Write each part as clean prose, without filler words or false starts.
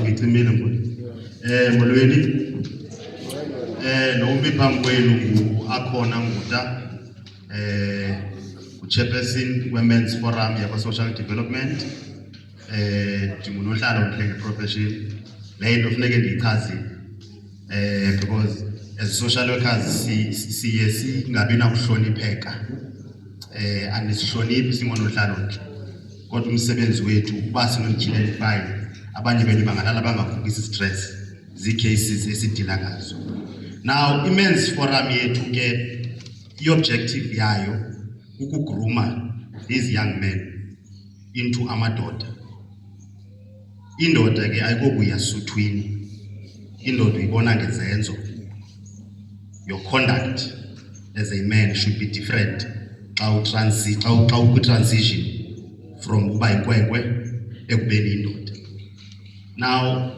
Ngicimile mfowethu. Molweni. Nombi phambi kwenu akhona nguta uchairperson women's forum yakwa social development. Ndingunohlalo Mhlenge profession. Le into funeke ndiyichazile. Because as social workers siye singabi nakuhlonipheka. Andisihloniphi singonohlalo nje. Kodwa umsebenzi wethu uba sinonityhilela ifile abanye benu bangalala bangavukisi stress zi-cases esidila ngazo. Now immense forum yethu ke i-objective yayo ukugruma these young men into amadoda. Indoda ke ayikokuya suthwini, indoda uyibona ngezenzo. Your conduct as a man should be different xa transition from uba inkwenkwe ekubeni indoda. Now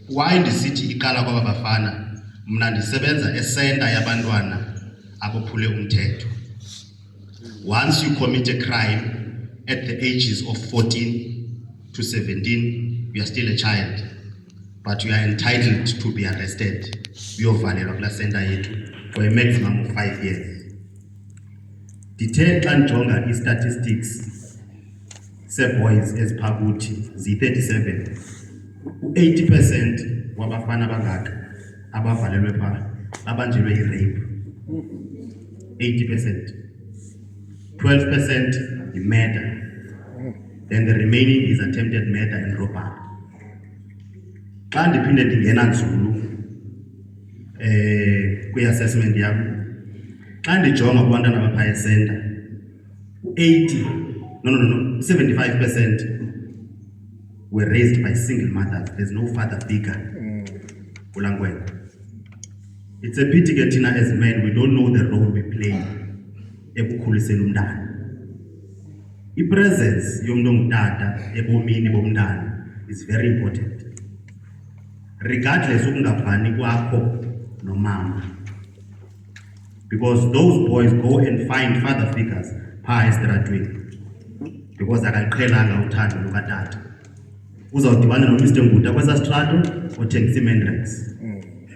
why ndisithi iqala kwaba bafana? Mna ndisebenza esenta yabantwana abophule umthetho. Once you commit a crime at the ages of 14 to 17, you are still a child, but you are entitled to be arrested. Uyovalelwa kula center yethu for a maximum of 5 years. Ndithe xa ndijonga i-statistics se-boys eziphakuthi zi-37, 80% wabafana bangaka abavalelwe phaa abanjelwe i-rape. 80%. 12% i-murder. Then the remaining is attempted murder and robbery. Xa ndiphinde ndingena nzulu kwi-assessment yam, xa ndijonga kubantwana abaphaa esenta, 75% were raised by single mothers. There's no father figure. It's a pity that as men we don't know the role we play. The presence is very important. Regardless of no mama. Because those boys go and find father figures because akaqhelanga uthando lukatata. Uzawudibana noMr Nguta kwesa strato othengisa iMenrex.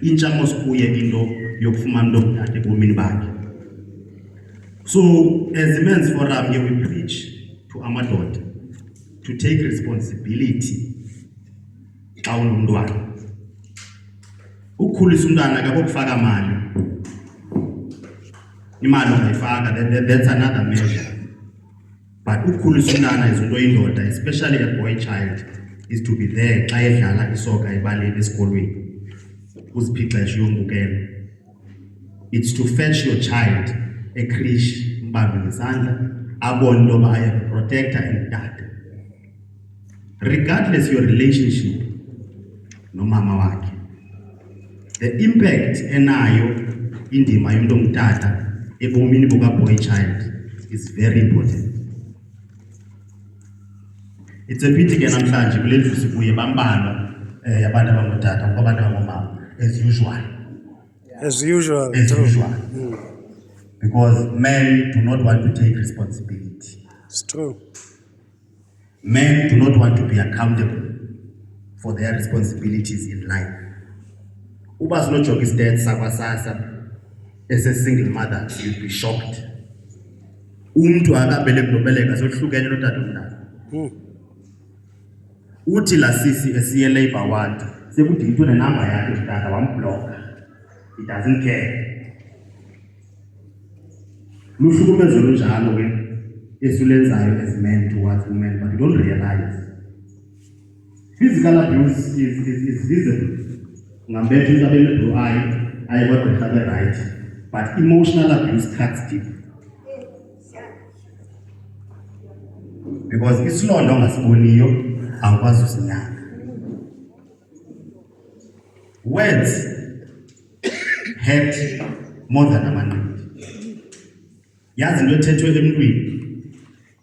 Intsha mos kuye into yokufumana into omdade ebomini bakhe. So as the men's forum here we preach to amadoda to take responsibility xa unomntwana. Ukukhulisa umntwana akakufaka mali. Imali ongayifaka, that's another measure. But ukukhulisa umntwana is into indoda, especially a boy child, is to be there xa edlala isoka ebaleni esikolweni. Uziphixeshe uyombukela. It's to fetch your child a creche, mbambe ngesandla, abone into yoba I have a protector and dad. Regardless your relationship nomama wakhe, the impact enayo indima yomntu ongutata ebomini boka-boy child is very important. It's a pity ke namhlanje kule ndlu sikuye bambalwa abantu abangotata kwabantu abangomama as usual. Because men do not want to take responsibility. It's true. Men do not want to be accountable for their responsibilities in life. Uba sinojonga istats sakwasasa as a single mother, you'll be shocked. Umntu akabeleka nobeleka sohlukene notata omdala. Uthi la sisi esiye labor ward sekuthi into nenamba yakhe utata wambloka. He doesn't care. Luhlukumezo lunjalo ke esulenzayo as men towards women, but you don't realize. Physical abuse is visible. Ngambethu into abelebro ayikwadwa be right, but emotional abuse cuts deep. Because isilonda ongasiboniyo awukwazi usinyanga. Words hurt more than amanqindi. Yazi into ethethwe emntwini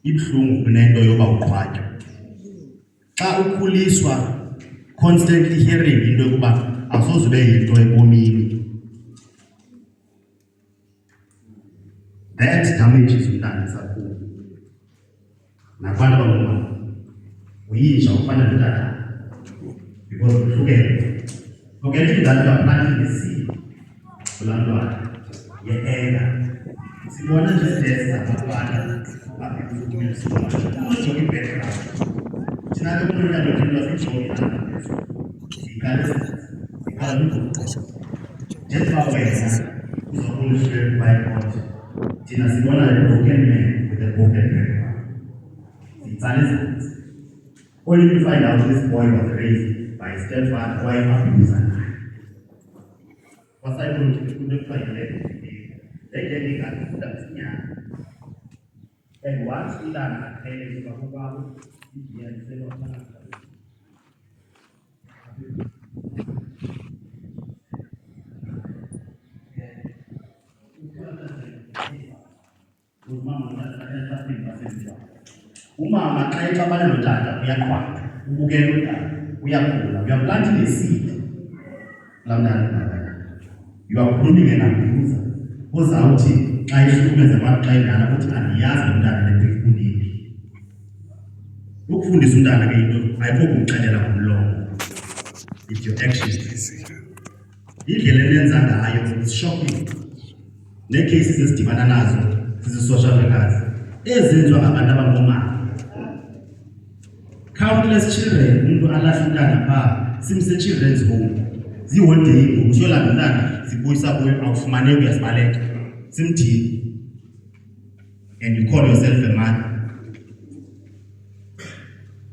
ibuhlungu kunento yoba uqhwatywe. Xa ukhuliswa constantly hearing into yokuba awusoze ube yinto ebomini, That damages umntana esakhula. Nabantu abangomama uyisha ufana notata because uhlukene. Forgetting that you are planting the seed kulaa mntwana ye-anger. Sibona nje testa abafana bakujoki background. Thina ke umuntu nalokho sijoki sikhala njengoba wena uzobona uhlelo by-God. Thina sibona a broken man with a broken background. Only to find out this boy was raised by his stepfather, wife, abuser. What's I going to do? They get it at the and once he done, I tell you about umama xa exabana notata uyakhwapha ubukela utata uyakhula you are planting a seed you are pruning an abuser ozawuthi xa ihlukumeza abantu xa indala ukuthi andiyazi umntana lephefundile ukufundisa umntana ke into ayikho kumxelela ngomlomo it's your actions indlela enenza ngayo is shocking neecases esidibana nazo zizi-social workers ezenziwa ngabantu abangomama. Countless children, umuntu alahla umntana phaa simse children's home ziholiday ngoku usiyolanda umntana sibuyisa kuyo awufumaneki uyasibaleka simthini and you call yourself a mother.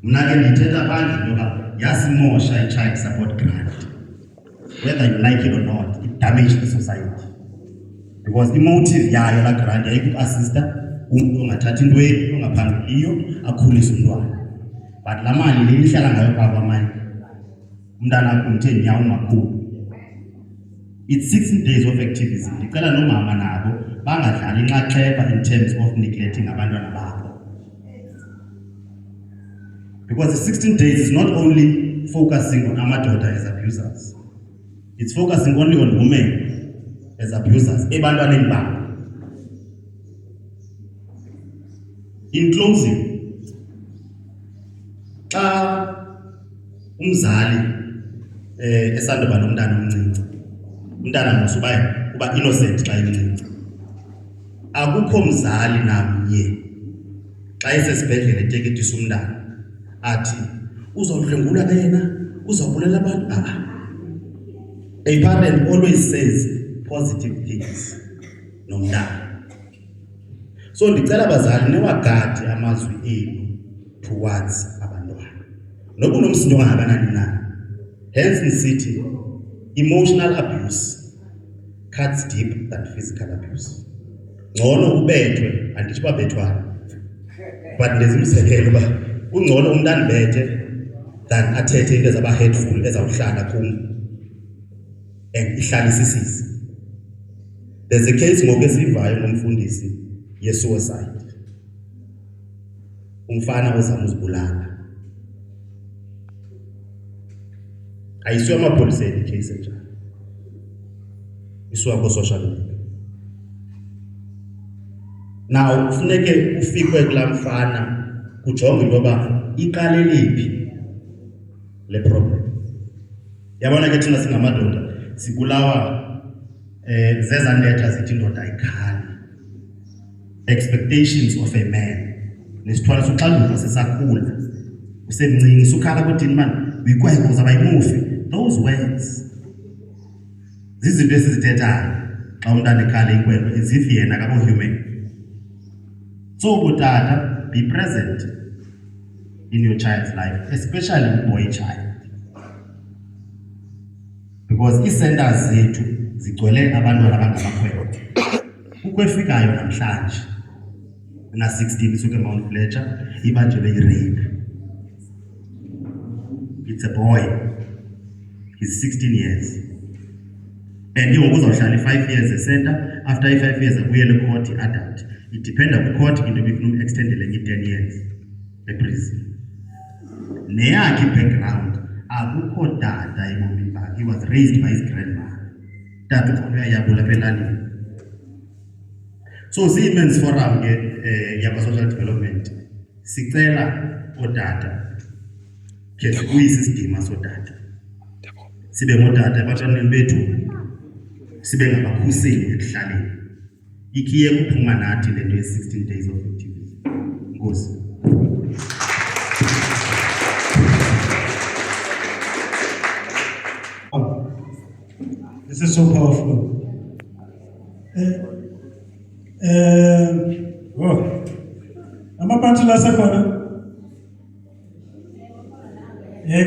Mna ke ndithetha phandle ngoba yasimosha i-child support grant. Whether you like it or not, it damages the society. Because the motive yayo la grant yayikuassista umuntu ongathathi intweni ongaphangeliyo akhulise umntwana. But la mali le ihlala ngayo phaa kwamanye umntana akho umthe nyawo makhulu. It's 16 days of activism. Ndicela nomama nabo bangadlali inxaxheba in terms of neglecting abantwana babo. Because the 16 days is not only focusing on amadoda as abusers. It's focusing only on women as abusers. Ebantwaneni babo. In closing, xa umzali esandoba nomntana omncinci umntana mosuba uba innocent xa emncinci akukho mzali namnye xa esesibhedlele eteketisa umntana athi uzawudlwengula ke yena uzawubulela abantu a parent always says positive things nomntana. So ndicela abazali newagadi amazwi enu towards abantwana noba unomsindo ongakanani na. Hence nisithi emotional abuse cuts deep than physical abuse. Ngcono ubethwe anditsho babethwana but ndenza umzekelo uba ungcono umntu andibethe than athethe into ezaba hateful ezawuhlala kum and ihlalise isisi. There's a case ngoku esivayo ngomfundisi ye-suicide. Umfana ozama uzibulala. Ayisiwa amapoliseni icase enjalo. Isiwa ko-social media. Now kufuneke ufikwe kulaa mfana kujonge into yoba iqalelephi le problem. Yabona ke thina singamadoda sibulawa zeza ndetha zithi indoda ayikhali. Expectations of a man. Nesithwala soxanduva sesakhula. Usemncinci sukhala kodini man uyikweko uzaba yimufi. Those words. Zizinto esizithethayo xa umntana ekhala ikweko as if yena akabo human. So butata, be present in your child's life, especially boy child. Because ii-centers zethu zigcwele abantwana abangamakhwenkwe. Ukwefikayo namhlanje na 16 isuke Mount Fletcher ibanjelwe i-rape. It's a boy. He's 16 years. And ngoku uzawuhlala 5 years e-center, after 5 years abuyele court i-adult. It depends on the court into becoming extended like 10 years e-prison. Neyakhe background akukho tata ebomini bakhe. He was raised by his grandmother. Tata uyayabula apha elalini. So Siemens Forum yaba social development sicela odata ke kuyisidima sodata sibe ngodata abathaneni bethu sibe ngabakhuseli ekuhlaleni ikiye kuphuma nathi lento ye-16 days of activism. Nkosi. This is so powerful. Amabantu lasekhona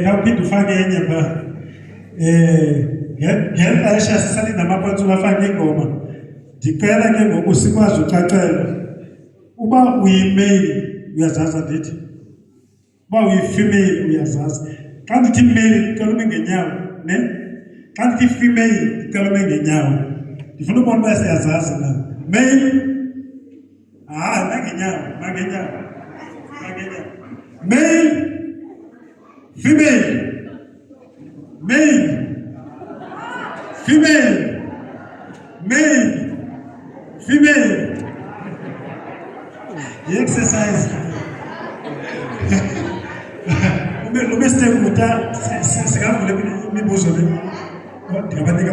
ngaphinda ufake enye ba ngexesha sisalinde amabantu lafake ingoma ndicela ke ngoku sikwazi ucacela uba uyi-male uyazazi ndithi uba uyi-female uyazazi xa ndithi male ndicela ume ngenyawo ne xa ndithi female ndicela ume ngenyawo ndifuna ubona uba siyazazi na male nangenyawo mangenyawo male female male female male female exercise ube siteguta sikavule imibuzo le ndingabanika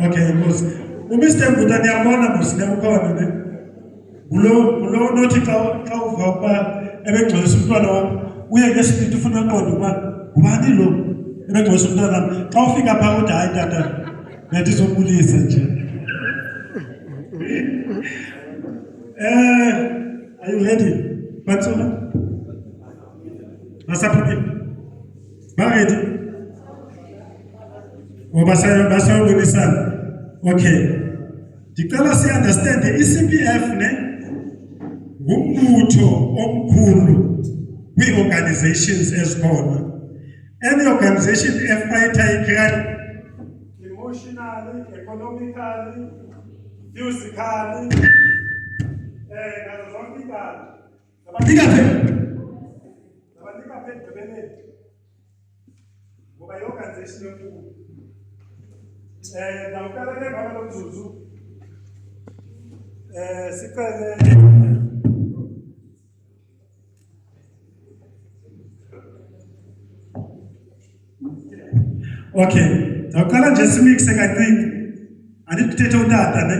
okay inkosi ube siteguta niyabona mosinebukhona ne ulo nothi xa uva ukuba ebengxolisa umntwana wakho uye ngesipiti ufuna uqonda ukuba ngubani lo ebengxolisa umntwana wam xa ufika phaa uthi hayi tata ndiyandizobulisa nje. Are you ready? Batsona? Basaphuphi? Ba-ready? Basayobonisana? Okay. Ndicela si-understand i-CPF ne ngumbutho omkhulu kwii-organizations ezikhona. Any organization efighter i-crime emotionally, economically, physically, okay, ndawuqala nje simixe kacinci andikuthethe utata ne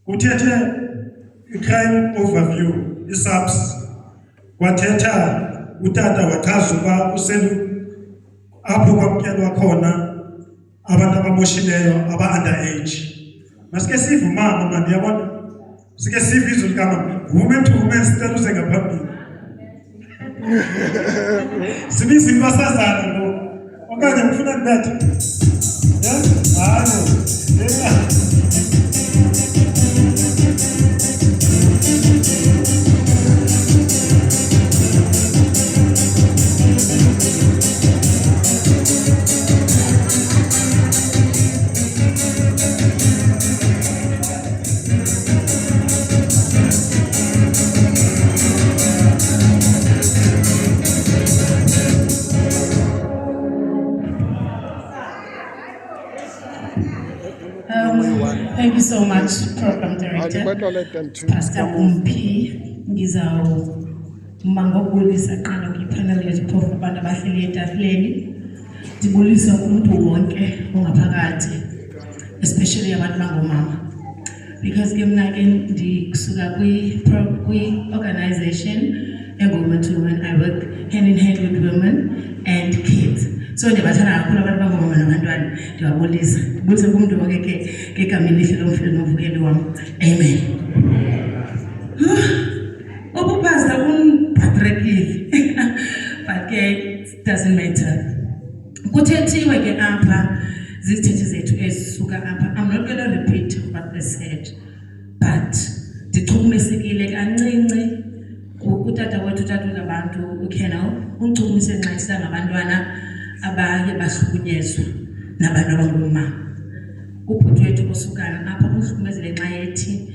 uthethe i-crime overview i-SAPS wathetha utata wachaza uba uselu apho kwamkelwa khona abantu abamoshileyo aba-underage. Masike sive umama mani yabona sike sive izwi likamama women to women sicela uze ngaphambili sibiza intwasazana lo okanye ngifuna ndibethe hayi Thank you so much, Program Director. Pastor Umpi, ngizawubulisa qala kwi-panel yeziphofu abantu abahleli etafuleni. Ndibulisa umuntu wonke ongaphakathi, especially abantu bangomama. Because ke mna ke ndikusuka kwi-organization engu-Women to Women. I work hand in hand with women and kids. So ndiyabathanda kakhulu abantu bangomama nabantwana ndiyabulisa. Ndibulisa kumuntu wonke ngegama elihle lomfilo nomvukeli wam. Amen. Ubupasta unpatrekile. But it doesn't matter. Kuthethiwe ke apha zizithethe zethu ezisuka apha. I'm not going to repeat what they said, but ndichukumisekile kancinci utata wethu utata ngabantu uKennel unchukumise nxayisa ngabantwana abaye bahlukunyezwa nabantu abangomama. Ubhuti wethu osukana apha uhlukumezele nxa yethi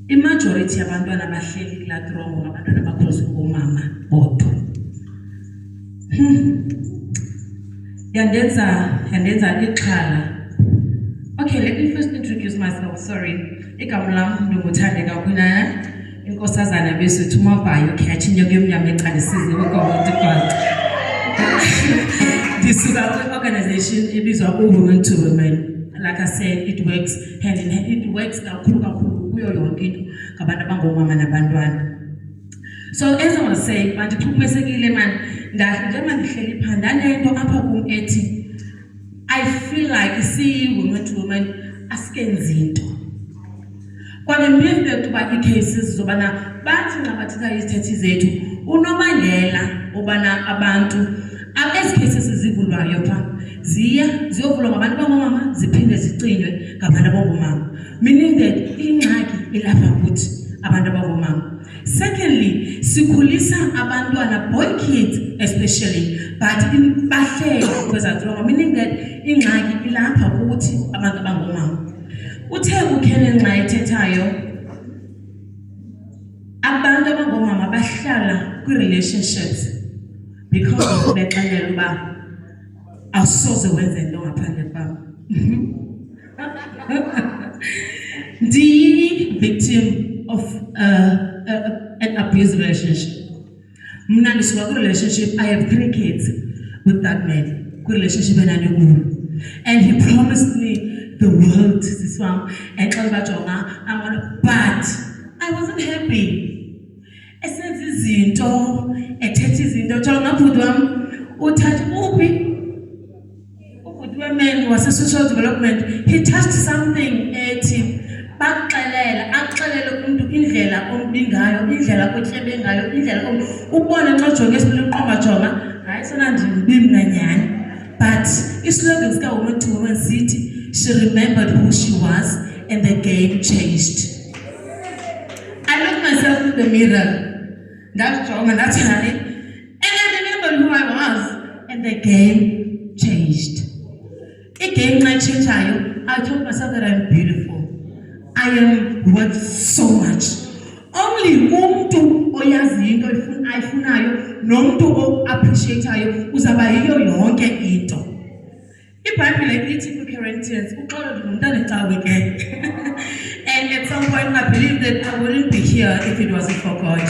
i-majority yabantwana abahleli kulaa trongo ngabantwana abakhuliswe ngoomama bodwa. Yandenza ixhala. Okay, let me first introduce myself. Oh, sorry. Igama lam ndinguthandeka kwina inkosazana besuthi uMabhayo Catching yokumnyama eqalisile ukwazi kwazi. Ndisuka kwi-organization ebizwa Women to Women. Like I said, it works hand in hand. It works kakhulu kuyo yonke into ngabantu abangomama nabantwana. So as I was saying, mandixhumesekile man, njengoba ndihleli phaa ndanento apha kum ethi I feel like Women to Women askenzi into. Kwale ukuba ii-cases zobana bathi nxa bathetha izithethe zethu unobangela obana abantu ezi cases zivulwayo phaa ziyovulwa ngabantu bangomama ziphinde zicinywe ngabantu abangomama, meaning that ingxaki ilapha kuthi abantu abangomama. Secondly, sikhulisa abantwana, boy kids especially, but bahleli kwezantloko, meaning that ingxaki ilapha kuthi abantu abangomama. Uthe uKellen nxa ethethayo abantu abangomama bahlala kwi-relationships because of bexelela uba awusoze wenze into ngaphandle kwam. Victim of an abusive relationship. Mna ndisuka kwi-relationship, I have 3 kids with that man, kwi-relationship enandikuyo, and he promised me the world, this one, and but I wasn't happy. Esenza izinto, ethetha izinto, jonga bhuti wami uthatha ubhuti weman wase-social development, he touched something ethi axelele umuntu indlela ombingayo, indlela otyebe ngayo, indlela ubone xa jonga esibili uqomba jonga, hayi sona ndimbi mna nyhani. But islogan sika-Women to Women sithi, she remembered who she was and the game changed. I looked myself in the mirror, ndajonga ndathi hayi, and I remembered who I was and the game changed. Igame xa itshintshayo, I told myself that I'm beautiful. I am worth so much. Only umuntu oyazi into ayifunayo nomuntu o-appreciateayo uzaba yiyo yonke into. IBhayibhile ithi kwi-Corinthians uxolo ndingumntana ecawe ke. And at some point I believe that I wouldn't be here if it wasn't for God.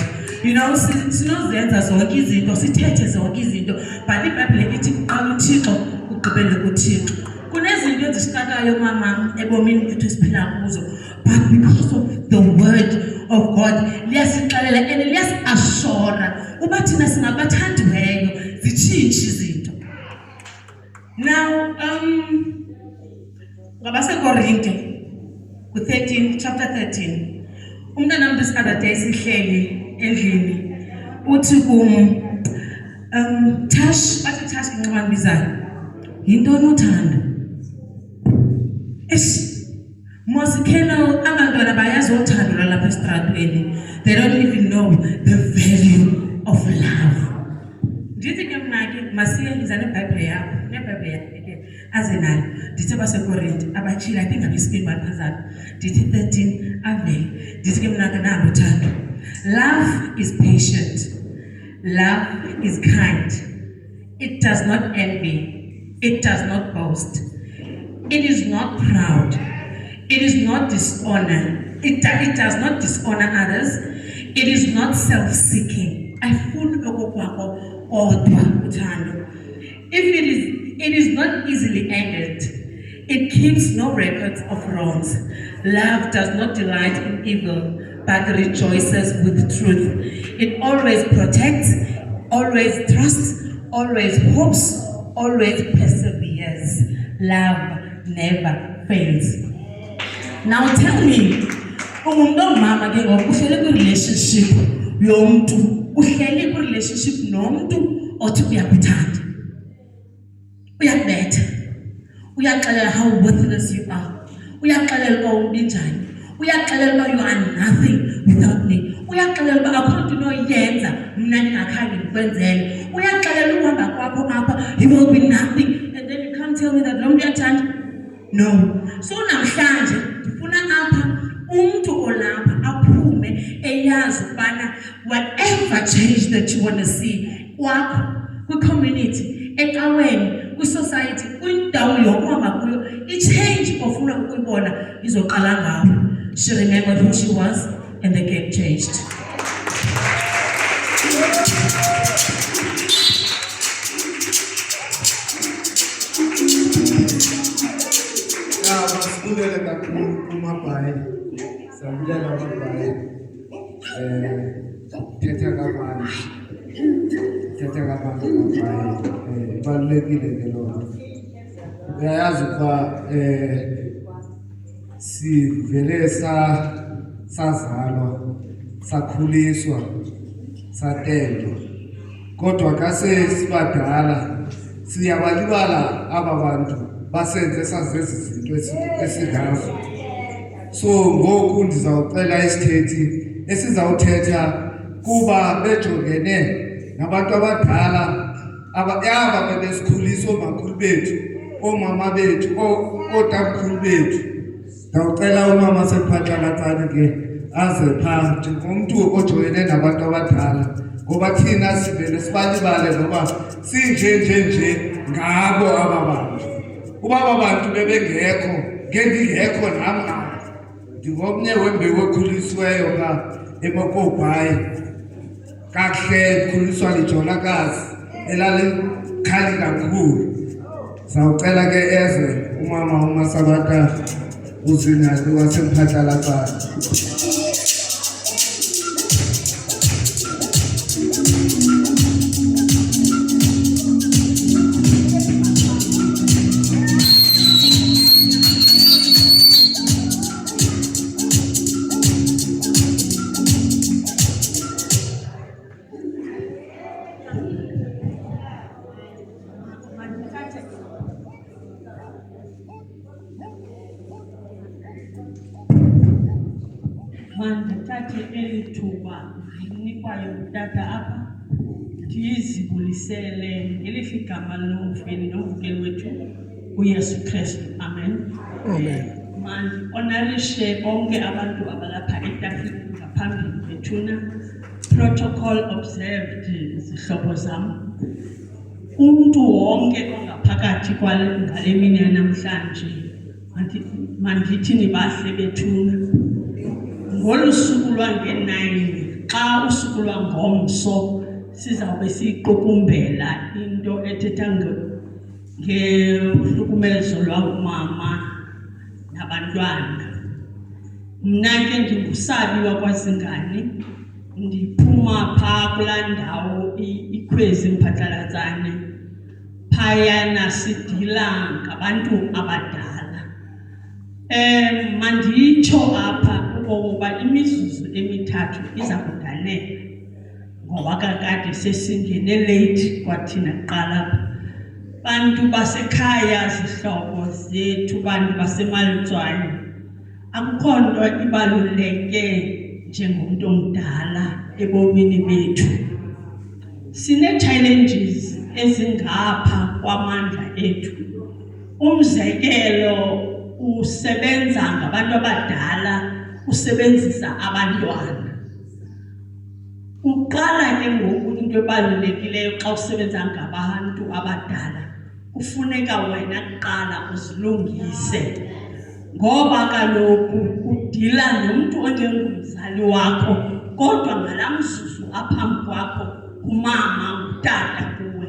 You know, sinozenza zonke izinto, sithethe zonke izinto, but iBhayibhile ithi kuqala uThixo ugqibele kuThixo. Kunezinto ezisixakayo mama ebomini bethu esiphila kuzo, but because of the word of God liyasixelela and liyasi-assura uba thina singabathandiweyo zitshintshe izinto. Now, ngabaseKorinte ku-13, chapter 13, umntanam this other day sihleli endlini uthi kum Tash, bathi Tash nginxuma ndibizayo, yintoni uthando? Mosikhela abantwana bayazi uthando lwalapha esitratweni, they don't even know the value of love. Ndithi ke mna ke masiye iza neBhayibhile yakho, neBhayibhile yakho ke azenayo. Ndithi baseKorinte abatshila, I think abesibini baphezulu, ndithi 13 avele. Ndithi ke mna ke nalo uthando. Love is patient, love is kind, it does not envy, it does not boast, it is not proud, it is not dishonor, it does not dishonor others, it is not self-seeking. It is not easily angered, it keeps no records of wrongs. Love does not delight in evil, but rejoices with truth. It always protects, always trusts, always hopes, always perseveres. Love never fails. Now tell me, umuntu ongumama ke ngoku uhlele kwi-relationship yomntu, uhlele kwi-relationship nomuntu othi uyakuthanda, uyakubetha, uyaxelela how worthless you are, uyaxelela uba ubinjani, uyaxelela uba you are nothing without me, uyaxelela uba akho nto unoyenza mna ndingakhange ndikwenzele, uyaxelela uhamba kwakho apha, he will be nothing, and then you can't tell me that lo mntu uyathanda. No. So namhlanje ndifuna apha umuntu olapha aphume eyazi ubana whatever change that you want to see kwakho, kwi-community, ecaweni, kwi-society, kwindawo yokuhamba kuyo, i-change ofuna ukuyibona izoqala ngawo. She remembered who she was and the game changed. Masibulele kakhulu kuMabhayi. Sabulela uMabhayi. Thetha kamandi. Thetha kamandi uMabhayi. Ibalulekile ke lokho. Uyayazi ukuba sivele sazalwa, sakhuliswa, satendwa. Kodwa kase sibadala siyabalibala aba bantu basenze sazenza izinto esingazo. So ngoku ndizawucela isithethi esizawuthetha kuba bejongene nabantu abadala aba bebesikhuliswa omakhulu bethu, omama bethu, otamkhulu bethu. Ndawucela umama sephatlalatsane ke aze phaa njengomntu ojongene nabantu abadala, ngoba thina sivele sibalibale ngoba sinje ngabo aba bantu. Uba aba bantu bebengekho, ngendingekho nam ndingomnye wembewu ekhulisweyo phaa eMokophayi, kakuhle khuliswa liJonakazi elalikhali kakhulu. Sawucela ke eze umama uMasabata uzinali wasemphatlalatsane. Mandithathe eli thuba ndinikwayo utata apha ndizibulisele ngelihle igama lomveli nomvukeli wethu uYesu Kristu. Amen. Amen. Mandionarishe bonke abantu abalapha etafileni ngaphambili bethuna. Protocol observed, zihlobo zam. Umntu wonke ongaphakathi ngale mini yanamhlanje mandithi nibahle bethuna. Ngolu suku lwange-9 xa usuku lwangomso sizawube siyiqukumbela into ethetha ngehlukumezo lwamama nabantwana. Mna ke ndingusabi wakwaZingane, ndiphuma phaa kulaa ndawo iKhwezi Mphatlalatsane. Phayana sidila ngabantu abadala. Manditsho apha ukuba imizuzu emithathu iza kudanela ngoba kakade sesingene late kwathina kuqala. Bantu basekhaya, zihlobo zethu, bantu baseMalitswane, akukho nto ibaluleke njengomntu omdala ebomini bethu. Sine-challenges ezingapha kwamandla ethu. Umzekelo, usebenza ngabantu abadala, usebenzisa abantwana. Uqala ke ngoku into ebalulekileyo xa usebenza ngabantu abadala, kufuneka wena kuqala uzilungise, ngoba kaloku udila nomntu ongengumzali wakho kodwa ngalaa mzuzu aphambi kwakho umama, utata kuwe.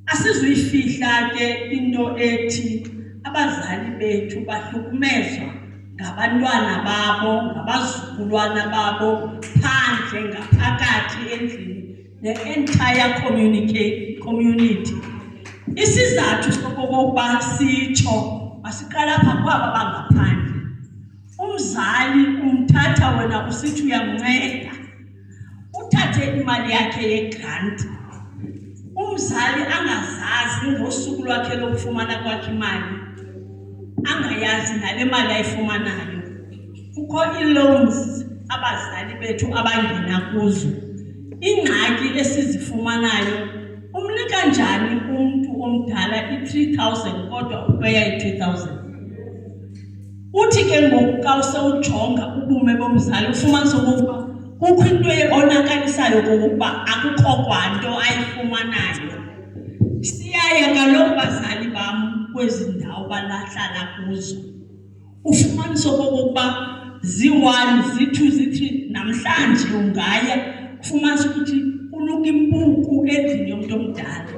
Asizuyifihla ke into ethi abazali bethu bahlukumezwa ngabantwana babo, ngabazukulwana babo, phandle, ngaphakathi endlini, the-entire community. Isizathu sokokuba sitsho masiqala apha kwaba bangaphandle. Umzali umthatha wena usithi uyamnceda, uthathe imali yakhe yegrant. Umzali angazazi ngosuku lwakhe lokufumana kwakhe imali, angayazi nale mali ayifumanayo. Kukho ii-loans abazali bethu abangena kuzo. Ingxaki esizifumanayo, umnika njani umntu omdala i-3,000 kodwa upeya i-2,000? Uthi ke ngoku xa usewujonga ubume bomzali ufumanise okokuba kukho into ebonakalisayo okokuba akukho kwanto ayifumanayo. Siyaya kaloku bazali bam kwezi ndawo balahlala kuzo ufumanise okokuba zi-1 zi-2 zi-3 namhlanje ungaya ufumanise ukuthi kunuka impuku endlini yomuntu omdala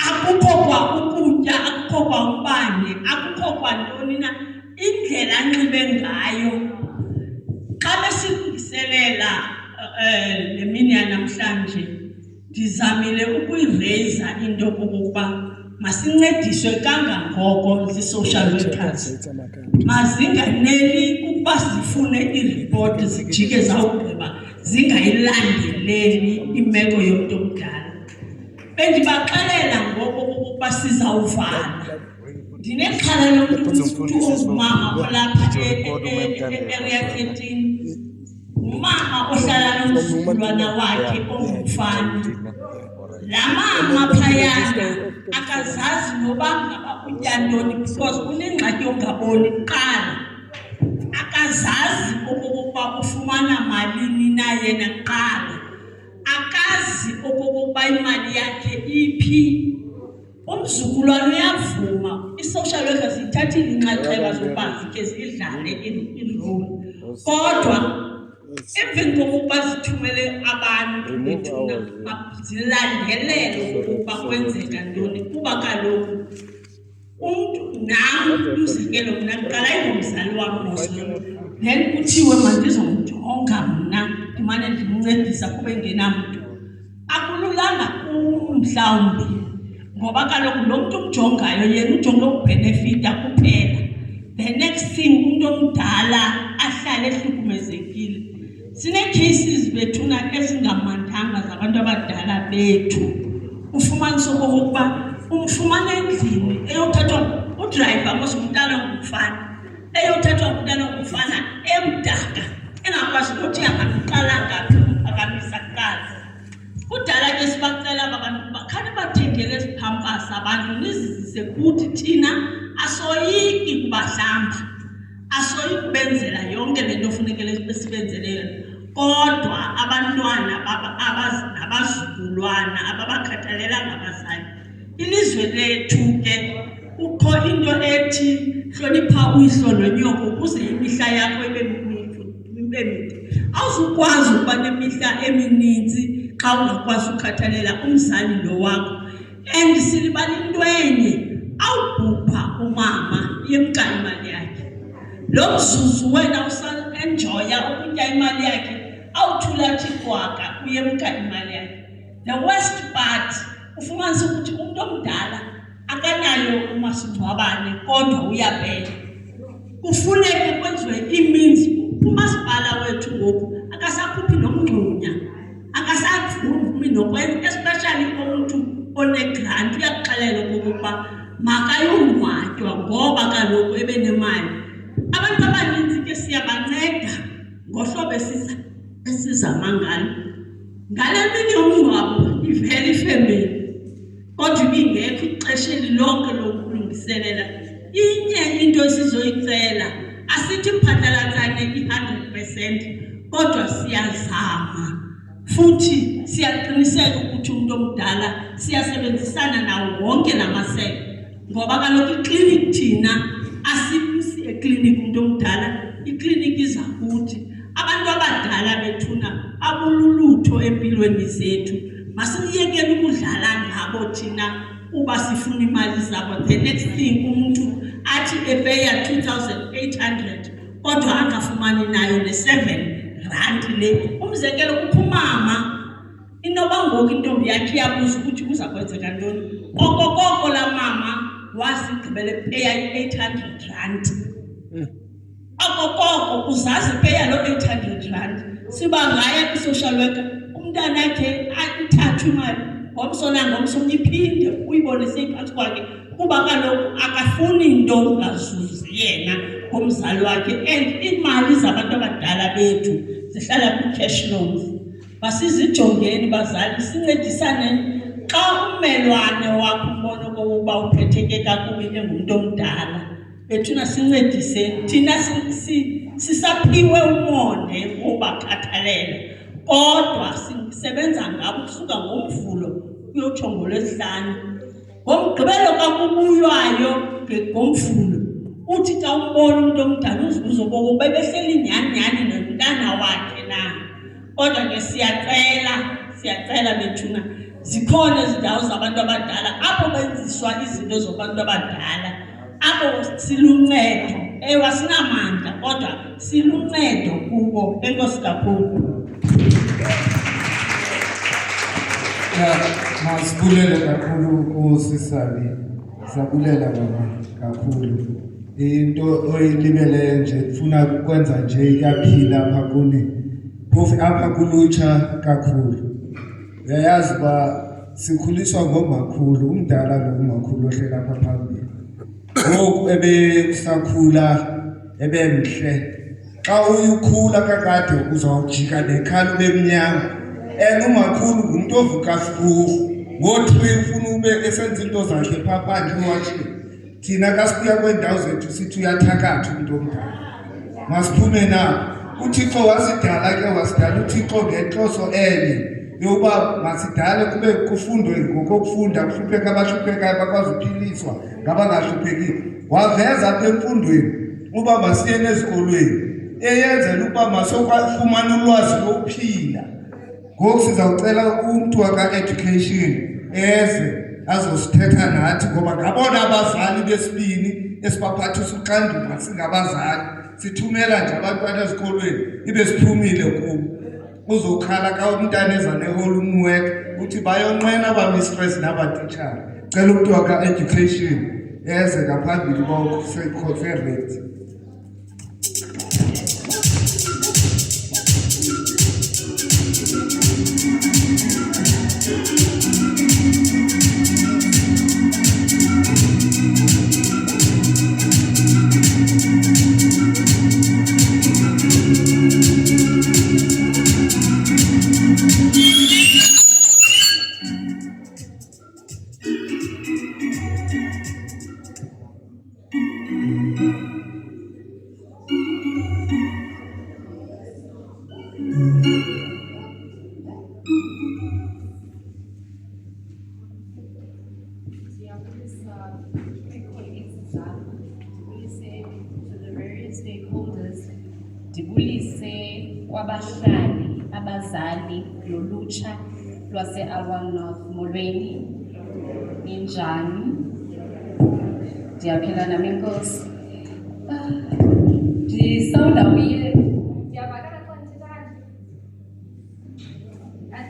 akukho kwa ukutya akukho kwa umbane akukho kwa ntoni na indlela anxibe ngayo xa besilungiselela le mini yanamhlanje ndizamile ukuyireza into kokuba masincediswe kangangoko zi-social workers mazinganeli ukuba zifune iripoti zijike zawugqiba zingayilandeleli imeko yomntu omdala bendibaxelela ngoko kokuba sizawuvala ndinexhala lomntu ongumama olapha e-area 13 umama ohlala nomzukulwana wakhe ongumfana la mama phayana akazazi noba ngaba utya ntoni because unengxaki yongaboni kuqala akazazi okokuba ufumana malini na yena kuqala akazi okokuba imali yakhe iphi umzukulwana uyavuma i-social workers ithathile inxaxheba zokuba zikhe zidlale irole kodwa emveni kokuba zithumele abantu bethuna zilandelele ukuba kwenzeka ntoni kuba kaloku umntu nam umzekelo mna kuqala ingomzali wam nosolo then kuthiwe mandizomjonga mna ndimane ndimncedisa kube ngenamntu akululanga mhlawumbi ngoba kaloku lo mntu umjongayo yena ujonge ukubhenefita kuphela the next thing umuntu omdala ahlale ehlukumezekile sine-cases bethuna ezingamandanga zabantu abadala bethu ufumanise okokuba umfumana endlini eyothathwa udrayiva mosumntana ongumfana eyothathwa umntana ongumfana emdaka engakwazi ukuthi angamqala ngaphi akamisa kuqala kudala ke sibacela abantu bakhane bathengele isiphampasi abantu nizizise kuthi thina asoyiki kubahlamba asoyiki kubenzela yonke lento ofunekele sibenzele kodwa abantwana abazukulwana ababakhathalela ngabazali ilizwe lethu ke ukho into ethi hlonipha uyihlo lonyoko ukuze imihla yakho ibe mide awuzukwazi ukuba nemihla emininzi xa ungakwazi ukhathalela umzali lo wakho and silibala into enye awubhubha umama yemka imali yakhe lo mzuzu wena usa-enjoya ukutya imali yakhe awuthula thikwaka uyemka imali yakhe the worst part ufumanise ukuthi umuntu omdala akanayo umasingcwabane kodwa uyabhela kufuneka kwenziwe imeans umasipala wethu ngoku akasakhuphi nomngxunya akasavumi nokwenza especially umuntu onegrant uyakuxelela okokuba makayongcwatywa ngoba kaloku ebenemali abantu abaninzi ke siyabanceda ngohlobo esizama ngalo ngale mini yomngcwabo ivele ifemeli kodwa ibingekho ixesha elilonke lokulungiselela inye into esizoyicela asithi mphathalatsane i-100% kodwa siyazama futhi siyaqiniseka ukuthi umuntu omdala siyasebenzisana nawo wonke lamasebe ngoba kaloku iklinikhi thina asimsi eklinikhi umuntu omdala iklinikhi iza kuthi abantu abadala bethuna abululutho empilweni zethu masiyekele ukudlala ngabo thina kuba sifuna imali zabo the next thing umuntu athi epeya 2800 kodwa angafumani nayo ne7 rand le umzekelo kukhumama inoba ngoku intombi yakhe iyabuza ukuthi kuza kwenzeka ntoni okokoko la mama wasigqibele peya 800 rand okokoko uzazi peya lo 800 rand siba ngaya kwi-social worker umntana yakhe ithathu imali ngomsona ngomsonye iphinde uyibonise iphantsi kwakhe kuba kaloku akafuni into ungazuzi yena ngomzali wakhe and imali zabantu abadala bethu zihlala kwi-cash loans basizijongeni bazali sincedisane xa ummelwane wakho ubona okokuba uphetheke kakubi engumntu omdala bethuna sincedise thina sisaphiwe umonde wobakhathalela kodwa sisebenza ngabo kusuka ngoMvulo kuyotsho ngoLwesihlanu ngomgqibelo kakubuywayo ngomvulo uthi xa umbona umuntu omdala uzibuza ukuba bebehleli nyani nomntana wakhe na. Kodwa ke siyacela bethuna zikhona izindawo zabantu abadala apho benziswa izinto zabantu abadala apho siluncedo. Ewe sinamandla kodwa siluncedo kubo. Enkosi kakhulu. Masibulele kakhulu kusisali. Sabulela baba kakhulu. Into oyilibele nje ufuna ukwenza nje iyaphila apha kuni. Phofu apha kulutsha kakhulu. Uyayazi ba sikhuliswa ngomakhulu, umdala lo umakhulu ohlela apha phambili. Ngoku ebesakhula ebemhle. Xa uyikhula kakade uzawujika nekhala ubemnyama. Umakhulu umuntu ovuka fuhu. Ngo-3 ufuna ube esenza into zakhe phaa phandle wathi thina kasibuya kweendawo zethu sithi uyathakatha umuntu omdala. Masiphume na. uThixo wasidala ke wasidala uThixo ngenhloso enye yokuba masidale kube kufundwe ngokufunda kuhlupheka abahluphekayo bakwazi ukuphiliswa ngabangahlupheki. Waveza apha emfundweni uba masiyene ezikolweni eyenzela ukuba masokwafumana ulwazi lokuphila. Ngoku sizawucela umntu waka-education eze azosithetha nathi ngoba ngabona abazali besibini esibaphathisa uxanduva singabazali. Sithumela nje abantwana ezikolweni ibe siphumile kubo. Uzokhala ka umntana eza ne-homework uthi bayonqena abamistress nabatitshala. Cela umntu waka-education eze ngaphambili bokuserethi. Ndibulise kwabahlali abazali lolutsha lwase-Alwan North. Molweni, ninjani? Ndiyaphila nami enkosi. Ndisawunda uye. Ndiyavakala xa ndithethana.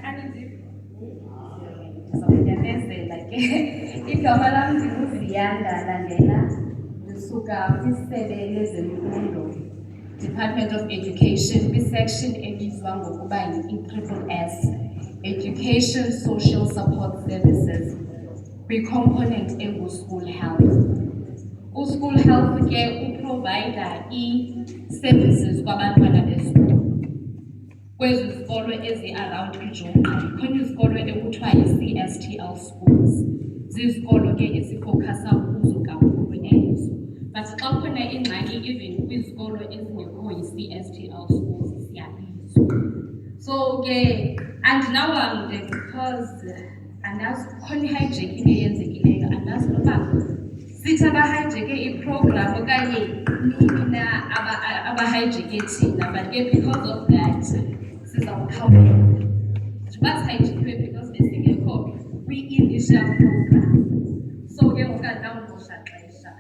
Andizivi. Ndizawunyamezela ke. Igama lam ndinguViyanda Landela. Ndisuka kwisebe lezemfundo, Department of Education, kwi-section ebizwa ngokuba yi-ESSS, Education Social Support Services, kwi-component engu-School Health. U-School Health ke uprovida ii-services kwabantwana besikolo. Kwezi zikolo ezi-around iJongqa, khona izikolo ekuthiwa yi-CSTL schools. Zizikolo ke esifowukhasa kuzo kakhulu ezo. But xa khona ingxaki even kwizikolo ezingekho yi-CSTL schools siyabizwa. So ke andinawamde because andazi khona i-hijacking eyenzekileyo, andazi noba sithi abahijeke iprogram okanye nini na abahijeke thina, but ke because of that sizawukhawula. Njengoba sihijakiwe because besingekho kwi-initial program. So ke ngokadawumosha xesha.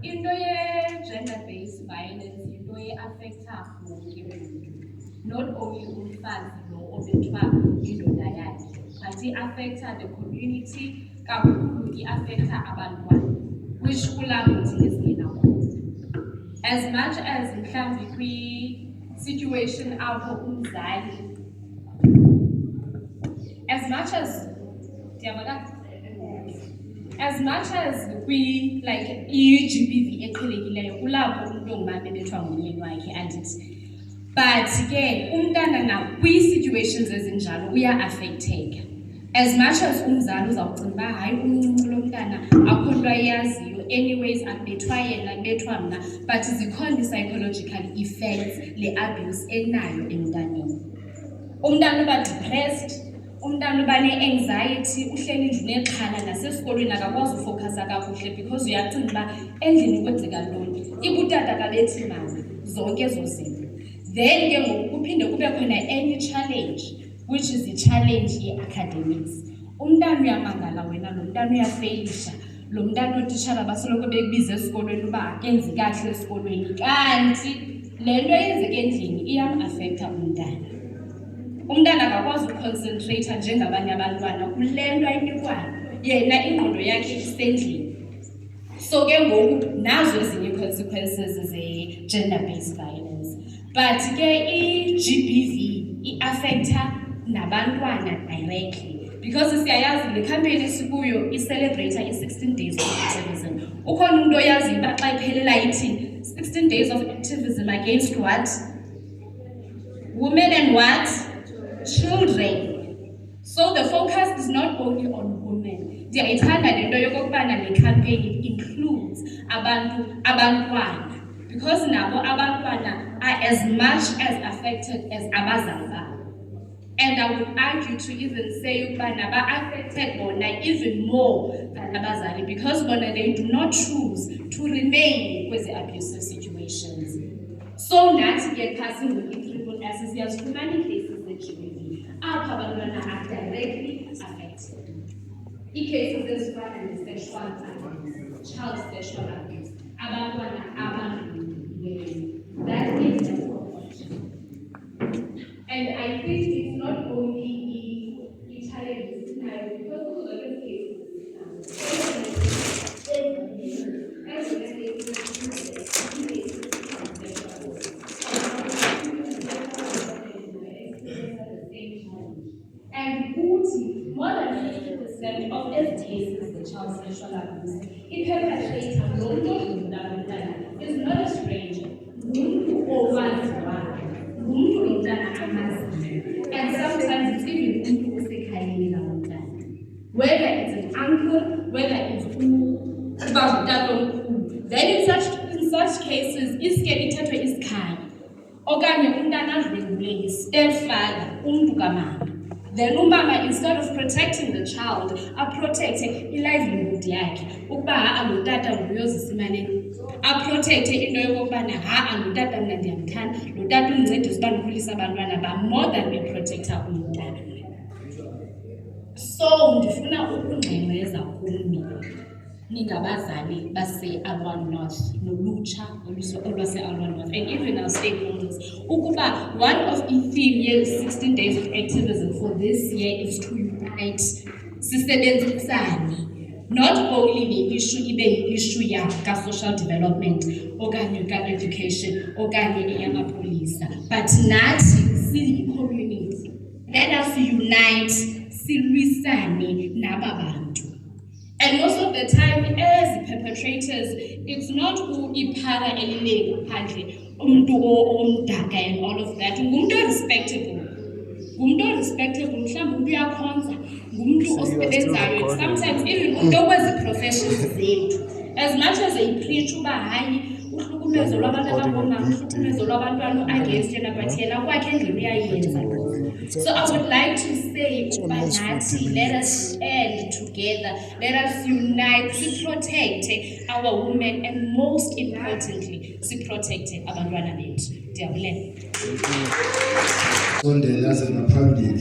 Into ye-gender-based violence into ye-affecta wonke umuntu, not only umfazi lo obethwa indoda yakhe, but i-affecta the community kakhulu, i-affecta abantwana, which kulapho thina singenakhona. As much as mhlawumbi kwi-situation apho umzali, as much as we like i-GBV eqhelekileyo kulapho umuntu ongumama ebethwa ngumyeni wakhe andithi, but ke umntana nakwi-situations ezinjalo uya-affecteka. As much as umzali uzawucinga uba hayi umncinci lo mntana akho nto ayaziyo, anyways akubethwa yena kubethwa mna, but zikhona i-psychological effects le abuse enayo emntaneni. Umntana uba depressed, umntana uba ne-anxiety, uhleli endlini exhala, nasesikolweni akakwazi ufokhasa kakuhle because uyacinga uba endlini kwenzeka ntoni. Ibutata kabethi mama, zonke ezo zinto. Then ke ngoku kuphinde kube khona enye challenge, which is the challenge ye-academics. Umntana uyamangala wena, lo mntana uyafeyisha, lo mntana ootitshala basoloko bekubiza esikolweni uba akenzi kahle esikolweni, kanti le nto yenzeka endlini iyam-afektha umntana. Umntana akakwazi uconcentrate njengabanye abantwana kule nto ayinikwayo, yena ingqondo yakhe isendlini. So ke ngoku nazo ezinye consequences ze-gender-based violence. But ke i-GBV i-affecta nabantwana directly. Because siyayazi le campaign esikuyo i-celebrate i-16 days of activism. Ukhona umuntu oyazi uba xa iphelela ithini? 16 days of activism against what? Women and what? Children. So the focus is not only on women. Ndiyayithanda le nto yokokubana le campaign includes abantwana. Because nabo abantwana are as much as affected as abazali babo. And I would argue to even say ukubana ba-affected bona even more than abazali, because bona they do not choose to remain with the abusive situations. So nathi ke passing with i-SSS siyazifumana ii-cases ze-GBV apha abantwana are directly affected. Ii-cases ezifana ne-sexual abuse, child sexual abuse, abantwana abadlulileyo. That is the question. And I think it's not only the challenges now, because of the cases and more than 50% of these cases, the child sexual abuse, the perpetrator is not a stranger. And sometimes it's even whether it's an uncle, whether it's then in such cases, ithathwe isikhaya okanye umntana adlwengule stepfather umntu kamama. Then umama, instead of protecting the child, protect i-livelihood yakhe ukuba lo tata nguyozisa imali, protect into yokokubana lo tata mna ndiyamthanda, lo tata undincedisa uba ndikhulise abantwana bam, more than beprotecta umntana. So ndifuna ukungxengxeza kuni ningabazali base-Alwan North nolutsha olwase-Alwan North, and even our stakeholders, ukuba one of the theme 16 days of activism for this year is to unite, sisebenzisane. Not only the issue ibe issue social development, okanye education, okanye eyamapolisa, but nathi siyi-community. Let us unite, silwisane naba bantu. And most of the time, as perpetrators, it's not ipara elilele ngaphandle, umuntu omdaka and all of that. Ngumuntu respectable. Ngumuntu respectable, mhlawumbe umuntu uyakhonza, ngumuntu osebenzayo. Sometimes even umuntu okwezi professions zethu. As much as they preach uba hayi uhlukumezo lwabantu abangomama, uhlukumezo lwabantwana against yena, but yena kwakhe endlini uyayenza. So I would like to say, Ubanati, let us stand together, let us unite to protect our women, and most importantly, to protect abantwana bethu. Ndiyabulela.